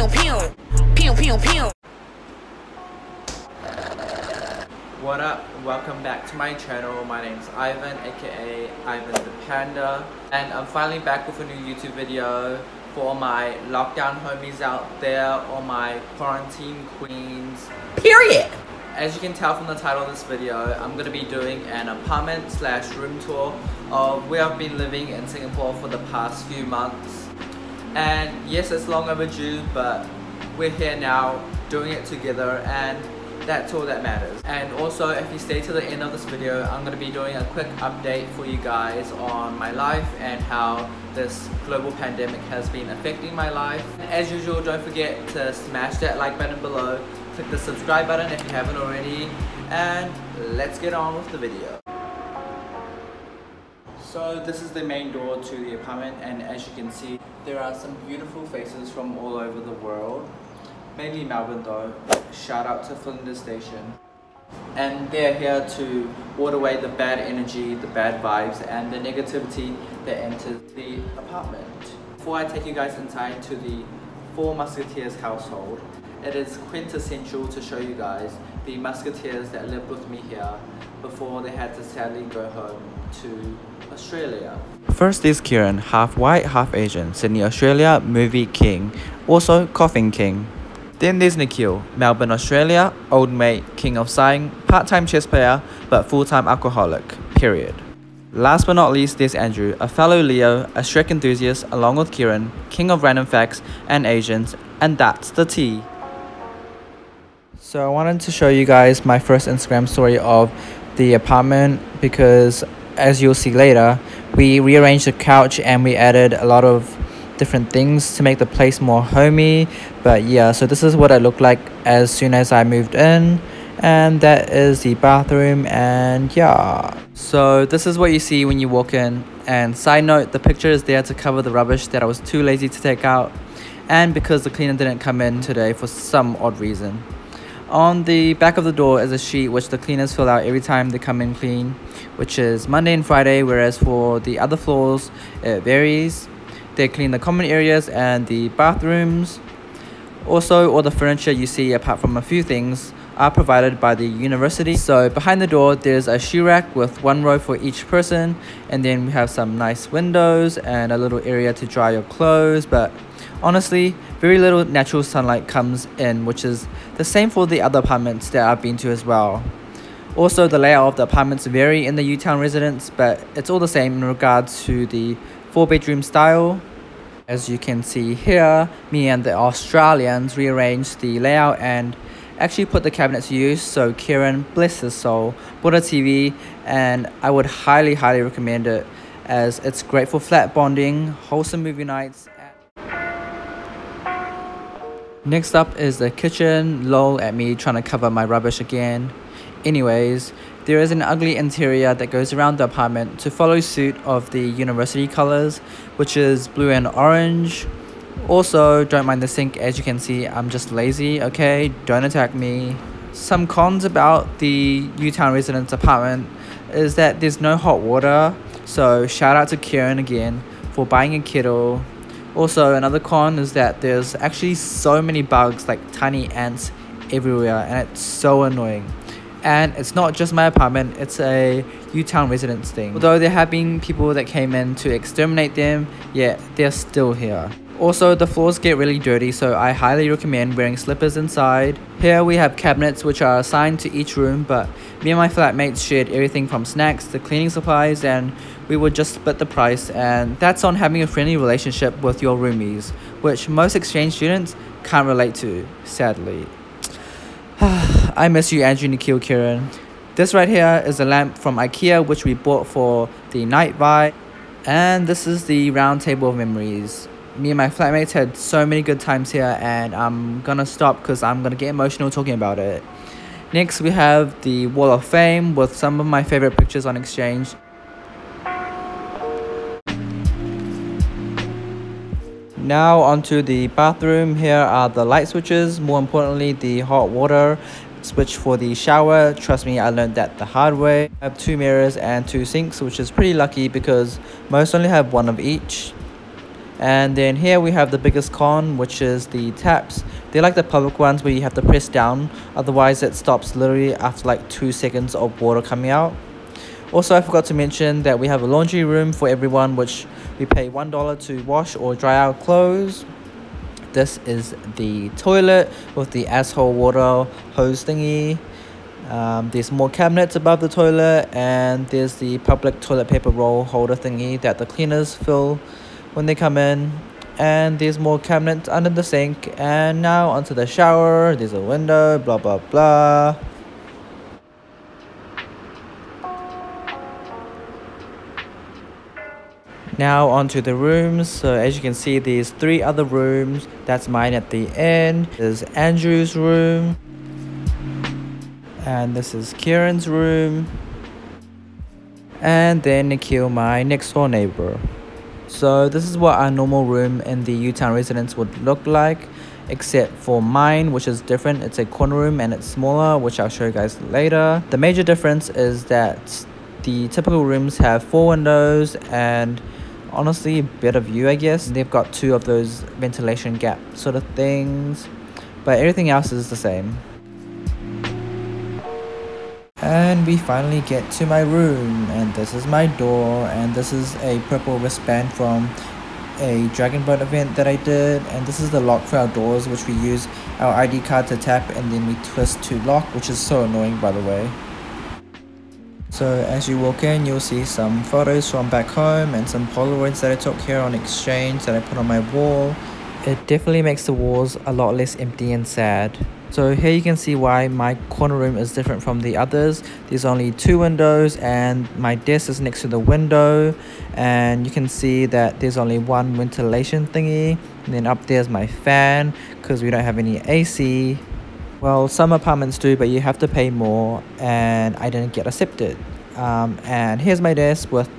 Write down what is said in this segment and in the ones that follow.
pew pew, pew pew pew. What up? Welcome back to my channel. My name is Ivan, aka IvenThePanda, and I'm finally back with a new YouTube video for my lockdown homies out there, or my quarantine queens. Period. As you can tell from the title of this video, I'm going to be doing an apartment/room tour of where I've been living in Singapore for the past few months. And yes, it's long overdue, but we're here now doing it together, and that's all that matters. And also, if you stay to the end of this video, I'm going to be doing a quick update for you guys on my life and how this global pandemic has been affecting my life. As usual, don't forget to smash that like button below, click the subscribe button if you haven't already, and let's get on with the video. So this is the main door to the apartment, and as you can see, there are some beautiful faces from all over the world. Mainly Melbourne though. Shout out to Flinders Station. And they're here to ward away the bad energy, the bad vibes, and the negativity that enters the apartment. Before I take you guys inside to the Four Musketeers household, it is quintessential to show you guys the musketeers that lived with me here before they had to sadly go home to Australia. First is Kieran, half white, half Asian, Sydney, Australia, movie king, also coughing king. Then there's Nikhil, Melbourne, Australia, old mate, king of sighing, part-time chess player, but full-time alcoholic, period. Last but not least, there's Andrew, a fellow Leo, a Shrek enthusiast, along with Kieran, king of random facts and Asians, and that's the tea. So I wanted to show you guys my first Instagram story of the apartment, because as you'll see later, we rearranged the couch and we added a lot of different things to make the place more homey. But yeah, so this is what it looked like as soon as I moved in, and that is the bathroom. And yeah, so this is what you see when you walk in. And side note, the picture is there to cover the rubbish that I was too lazy to take out, and because the cleaner didn't come in today for some odd reason. On the back of the door is a sheet which the cleaners fill out every time they come in clean, which is Monday and Friday, whereas for the other floors it varies. They clean the common areas and the bathrooms. Also, all the furniture you see, apart from a few things, are provided by the university. So behind the door there's a shoe rack with one row for each person, and then we have some nice windows and a little area to dry your clothes. But honestly, very little natural sunlight comes in, which is the same for the other apartments that I've been to as well. Also, the layout of the apartments vary in the UTown residence, but it's all the same in regards to the 4-bedroom style. As you can see here, me and the Australians rearranged the layout and actually put the cabinet to use. So Kieran, bless his soul, bought a TV, and I would highly recommend it, as it's great for flat bonding, wholesome movie nights. Next up is the kitchen. Lol at me trying to cover my rubbish again. Anyways, there is an ugly interior that goes around the apartment to follow suit of the university colors, which is blue and orange. Also, don't mind the sink. As you can see, I'm just lazy, okay? Don't attack me. Some cons about the UTown Residence Apartment is that there's no hot water, so shout out to Kieran again for buying a kettle. Also, another con is that there's actually so many bugs, like tiny ants everywhere, and it's so annoying. And it's not just my apartment, it's a UTown residence thing. Although there have been people that came in to exterminate them, yet they're still here. Also, the floors get really dirty, so I highly recommend wearing slippers inside. Here we have cabinets which are assigned to each room, but me and my flatmates shared everything from snacks to cleaning supplies, and we would just split the price. And that's on having a friendly relationship with your roomies, which most exchange students can't relate to, sadly. I miss you, Andrew, Nikhil, Kieran. This right here is a lamp from IKEA, which we bought for the night vibe. And this is the round table of memories. Me and my flatmates had so many good times here, and I'm gonna stop because I'm gonna get emotional talking about it. Next, we have the Wall of Fame with some of my favorite pictures on exchange. Now onto the bathroom. Here are the light switches, more importantly the hot water switch for the shower. Trust me, I learned that the hard way. I have 2 mirrors and 2 sinks, which is pretty lucky because most only have one of each. And then here we have the biggest con, which is the taps. They're like the public ones where you have to press down, otherwise it stops literally after like 2 seconds of water coming out. Also, I forgot to mention that we have a laundry room for everyone, which we pay $1 to wash or dry our clothes. This is the toilet with the asshole water hose thingy. There's more cabinets above the toilet, and there's the public toilet paper roll holder thingy that the cleaners fill when they come in. And there's more cabinets under the sink. And now onto the shower. There's a window, blah blah blah. Now onto the rooms. So as you can see, there's 3 other rooms. That's mine at the end. There's Andrew's room, and this is Kieran's room, and then Nikhil, my next door neighbor. So this is what our normal room in the UTown residence would look like, except for mine, which is different. It's a corner room and it's smaller, which I'll show you guys later. The major difference is that the typical rooms have 4 windows and honestly a better view, I guess. They've got 2 of those ventilation gap sort of things, but everything else is the same. And we finally get to my room, and this is my door, and this is a purple wristband from a Dragon Boat event that I did, and this is the lock for our doors, which we use our ID card to tap and then we twist to lock, which is so annoying, by the way. So as you walk in, you'll see some photos from back home and some Polaroids that I took here on exchange that I put on my wall. It definitely makes the walls a lot less empty and sad. So here you can see why my corner room is different from the others. There's only 2 windows and my desk is next to the window, and you can see that there's only 1 ventilation thingy, and then up there's my fan because we don't have any AC. Well, some apartments do, but you have to pay more, and I didn't get accepted. And here's my desk with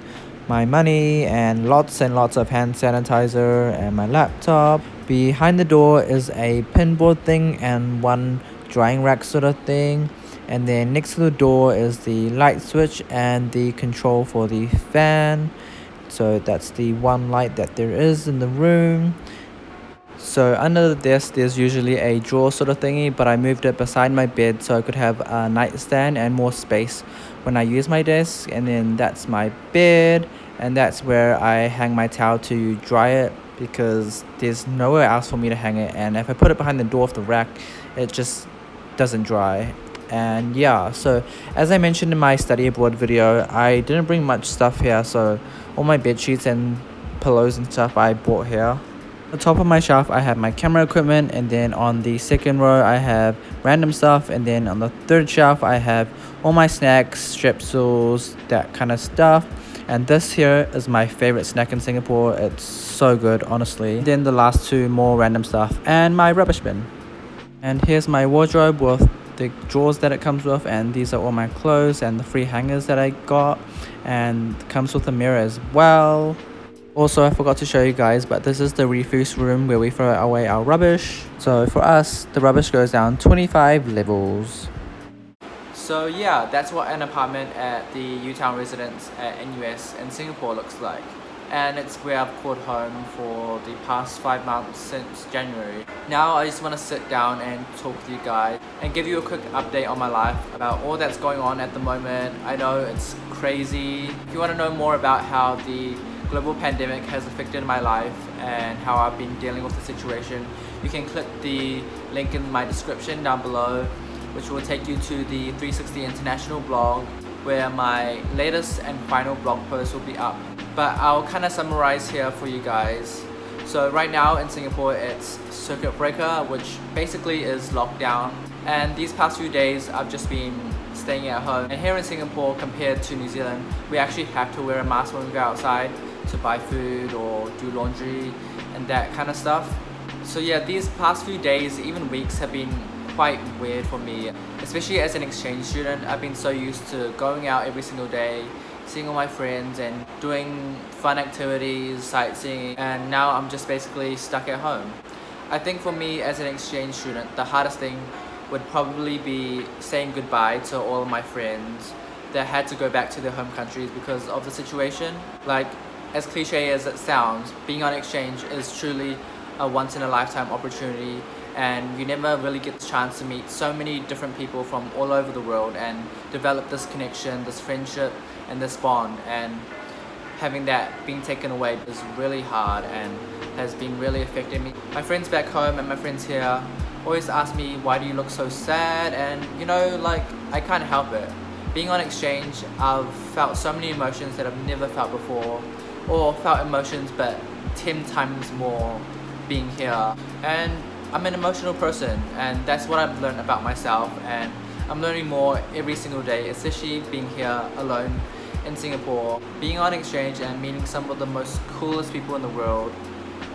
my money and lots of hand sanitizer and my laptop. Behind the door is a pinboard thing and 1 drying rack sort of thing, and then next to the door is the light switch and the control for the fan. So that's the 1 light that there is in the room. So under the desk there's usually a drawer sort of thingy, but I moved it beside my bed so I could have a nightstand and more space when I use my desk. And then that's my bed, and that's where I hang my towel to dry it, because there's nowhere else for me to hang it, and if I put it behind the door of the rack it just doesn't dry. And yeah, so as I mentioned in my study abroad video, I didn't bring much stuff here, so all my bed sheets and pillows and stuff I bought here. On the top of my shelf I have my camera equipment, and then on the 2nd row I have random stuff, and then on the 3rd shelf I have all my snacks, strepsils, that kind of stuff. And this here is my favorite snack in Singapore. It's so good, honestly. Then the last 2 more random stuff and my rubbish bin. And here's my wardrobe with the drawers that it comes with, and these are all my clothes and the free hangers that I got, and it comes with a mirror as well. Also, I forgot to show you guys, but this is the refuse room where we throw away our rubbish. So for us, the rubbish goes down 25 levels. So yeah, that's what an apartment at the UTown residence at NUS in Singapore looks like. And it's where I've called home for the past 5 months since January. Now I just want to sit down and talk to you guys and give you a quick update on my life about all that's going on at the moment. I know it's crazy. If you want to know more about how the global pandemic has affected my life and how I've been dealing with the situation, you can click the link in my description down below, which will take you to the 360 International blog, where my latest and final blog post will be up. But I'll kind of summarize here for you guys. So right now in Singapore it's circuit breaker, which basically is lockdown, and these past few days I've just been staying at home. And here in Singapore, compared to New Zealand, we actually have to wear a mask when we go outside to buy food or do laundry and that kind of stuff. So yeah, these past few days, even weeks, have been quite weird for me, especially as an exchange student. I've been so used to going out every single day, seeing all my friends and doing fun activities, sightseeing, and now I'm just basically stuck at home. I think for me as an exchange student, the hardest thing would probably be saying goodbye to all of my friends that had to go back to their home countries because of the situation. Like, as cliche as it sounds, being on exchange is truly a once-in-a-lifetime opportunity, and you never really get the chance to meet so many different people from all over the world and develop this connection, this friendship, and this bond. And having that being taken away is really hard and has been really affecting me. My friends back home and my friends here always ask me, why do you look so sad? And you know, like, I can't help it. Being on exchange, I've felt so many emotions that I've never felt before, or felt emotions but 10 times more being here. And I'm an emotional person, and that's what I've learned about myself, and I'm learning more every single day, especially being here alone in Singapore. Being on exchange and meeting some of the most coolest people in the world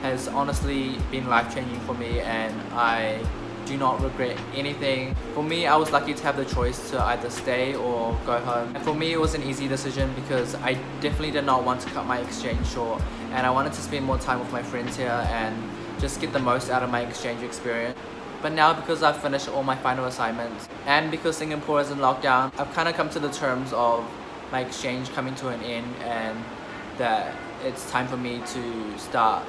has honestly been life-changing for me, and I do not regret anything. For me, I was lucky to have the choice to either stay or go home. And for me, it was an easy decision because I definitely did not want to cut my exchange short, and I wanted to spend more time with my friends here and just get the most out of my exchange experience. But now, because I've finished all my final assignments and because Singapore is in lockdown, I've kind of come to the terms of my exchange coming to an end, and that it's time for me to start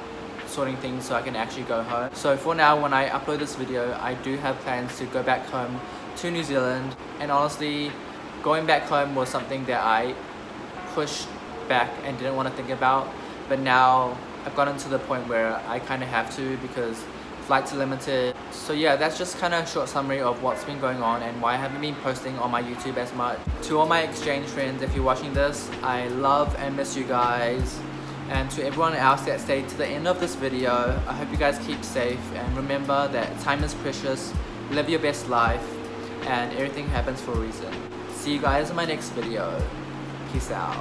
sorting things so I can actually go home. So for now, when I upload this video, I do have plans to go back home to New Zealand, and honestly, going back home was something that I pushed back and didn't want to think about, but now I've gotten to the point where I kind of have to because flights are limited. So yeah, that's just kind of a short summary of what's been going on and why I haven't been posting on my YouTube as much. To all my exchange friends, if you're watching this, I love and miss you guys. And to everyone else that stayed to the end of this video, I hope you guys keep safe, and remember that time is precious, live your best life, and everything happens for a reason. See you guys in my next video. Peace out.